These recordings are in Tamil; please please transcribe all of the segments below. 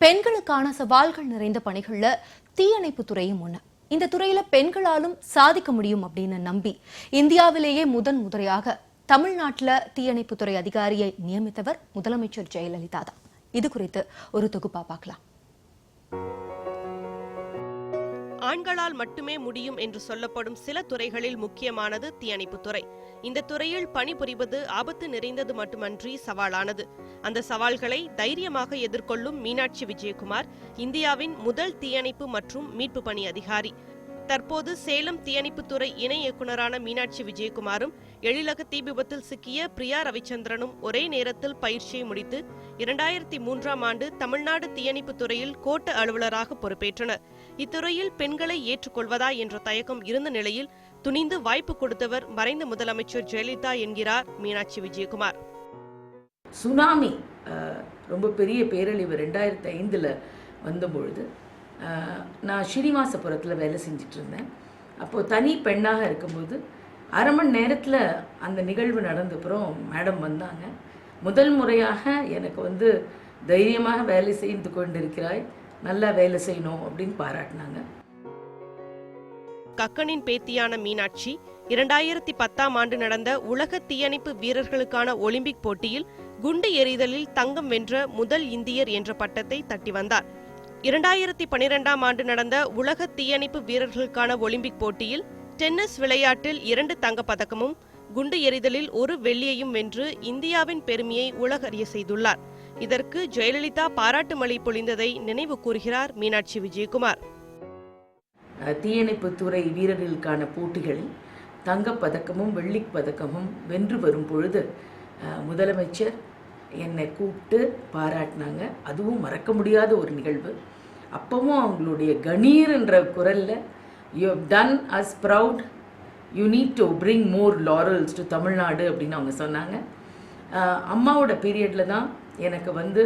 பெண்களுக்கான சவால்கள் நிறைந்த பணிகள்ல தீயணைப்பு துறையும் ஒண்ணு. இந்த துறையில பெண்களாலும் சாதிக்க முடியும் அப்படின்னு நம்பி இந்தியாவிலேயே முறையாக தமிழ்நாட்டில் தீயணைப்புத்துறை அதிகாரியை நியமித்தவர் முதலமைச்சர் ஜெயலலிதா தான். இது குறித்து ஒரு தொகுப்பா பார்க்கலாம். ஆண்களால் மட்டுமே முடியும் என்று சொல்லப்படும் சில துறைகளில் முக்கியமானது தீயணைப்புத்துறை. இந்த துறையில் பணிபுரிவது ஆபத்து நிறைந்தது மட்டுமன்றி சவாலானது. அந்த சவால்களை தைரியமாக எதிர்கொள்ளும் மீனாட்சி விஜயகுமார் இந்தியாவின் முதல் தீயணைப்பு மற்றும் மீட்பு பணி அதிகாரி. தற்போது சேலம் தீயணைப்புத்துறை இணை இயக்குநரான மீனாட்சி விஜயகுமாரும் எழிலக தீ விபத்தில் சிக்கிய பிரியா ரவிச்சந்திரனும் ஒரே நேரத்தில் பயிற்சியை முடித்து 2003ஆம் ஆண்டு தமிழ்நாடு தீயணைப்புத்துறையில் கோட்ட அலுவலராக பொறுப்பேற்றனர். இத்துறையில் பெண்களை ஏற்றுக்கொள்வதா என்ற தயக்கம் இருந்த நிலையில் துணிந்து வாய்ப்பு கொடுத்தவர் மறைந்த முதலமைச்சர் ஜெயலலிதா என்கிறார் மீனாட்சி விஜயகுமார். சுனாமி ரொம்ப பெரிய பேரழிவு 2005 வந்தபொழுது நான் ஸ்ரீனிவாசபுரத்தில் வேலை செஞ்சிட்டு இருந்தேன். அப்போது தனி பெண்ணாக இருக்கும்போது அரை மணி நேரத்தில் அந்த நிகழ்வு நடந்தப்புறம் மேடம் வந்தாங்க. முதல் முறையாக எனக்கு தைரியமாக வேலை செய்து கொண்டிருக்கிறாய், நல்லா வேலை செய்யணும் அப்படின்னு பாராட்டினாங்க. கக்கனின் பேத்தியான மீனாட்சி 2010ஆம் ஆண்டு நடந்த உலக தீயணைப்பு வீரர்களுக்கான ஒலிம்பிக் போட்டியில் குண்டு எறிதலில் தங்கம் வென்ற முதல் இந்தியர் என்ற பட்டத்தை தட்டி வந்தார். 2012ஆம் ஆண்டு நடந்த உலக தீயணைப்பு வீரர்களுக்கான ஒலிம்பிக் போட்டியில் டென்னிஸ் விளையாட்டில் 2 தங்கப்பதக்கமும் குண்டு எறிதலில் 1 வெள்ளியையும் வென்று இந்தியாவின் பெருமையை உலகறிய செய்துள்ளார். இதற்கு ஜெயலலிதா பாராட்டு மழை பொழிந்ததை நினைவு கூறுகிறார் மீனாட்சி விஜயகுமார். தீயணைப்புத்துறை வீரர்களுக்கான போட்டிகளில் தங்கப்பதக்கமும் வெள்ளிப் பதக்கமும் வென்று வரும் பொழுது முதலமைச்சர் என்னை கூப்பிட்டு பாராட்டினாங்க. அதுவும் மறக்க முடியாத ஒரு நிகழ்வு. அப்பவும் அவங்களுடைய கணீர் என்ற குரலில், you have done us proud, you need to bring more laurels to Tamil Nadu அப்படின்னு அவங்க சொன்னாங்க. அம்மாவோட பீரியடில் தான் எனக்கு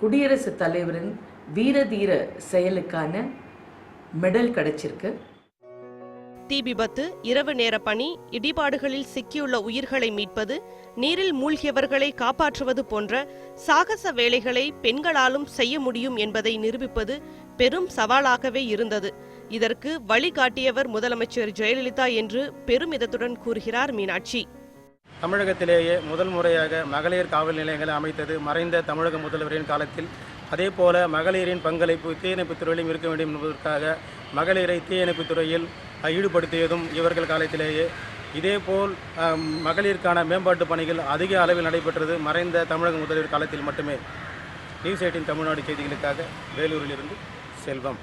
குடியரசுத் தலைவரின் வீரதீர செயலுக்கான மெடல் கிடைச்சிருக்கு. தீ விபத்து, இரவு நேர பணி, இடிபாடுகளில் சிக்கியுள்ள உயிர்களை மீட்பது, நீரில் மூழ்கியவர்களை காப்பாற்றுவது போன்ற சாகச வேலைகளை பெண்களாலும் செய்ய முடியும் என்பதை நிரூபிப்பது பெரும் சவாலாகவே இருந்தது. இதற்கு வழிகாட்டியவர் முதலமைச்சர் ஜெயலலிதா என்று பெருமிதத்துடன் கூறுகிறார் மீனாட்சி. தமிழகத்திலேயே முதல் முறையாக மகளிர் காவல் நிலையங்களை அமைத்தது மறைந்த தமிழக முதல்வரின் காலத்தில். அதேபோல மகளிரின் பங்களிப்பு தீயணைப்புத் துறையிலும் இருக்க வேண்டும் என்பதற்காக மகளிரை தீயணைப்புத் துறையில் ஈடுபடுத்தியதும் இவர்கள் காலத்திலேயே. இதேபோல் மகளிருக்கான மேம்பாட்டு பணிகள் அதிக அளவில் நடைபெற்றது மறைந்த தமிழக முதல்வர் காலத்தில் மட்டுமே. நியூஸ் 18 தமிழ்நாடு செய்திகளுக்காக வேலூரிலிருந்து செல்வம்.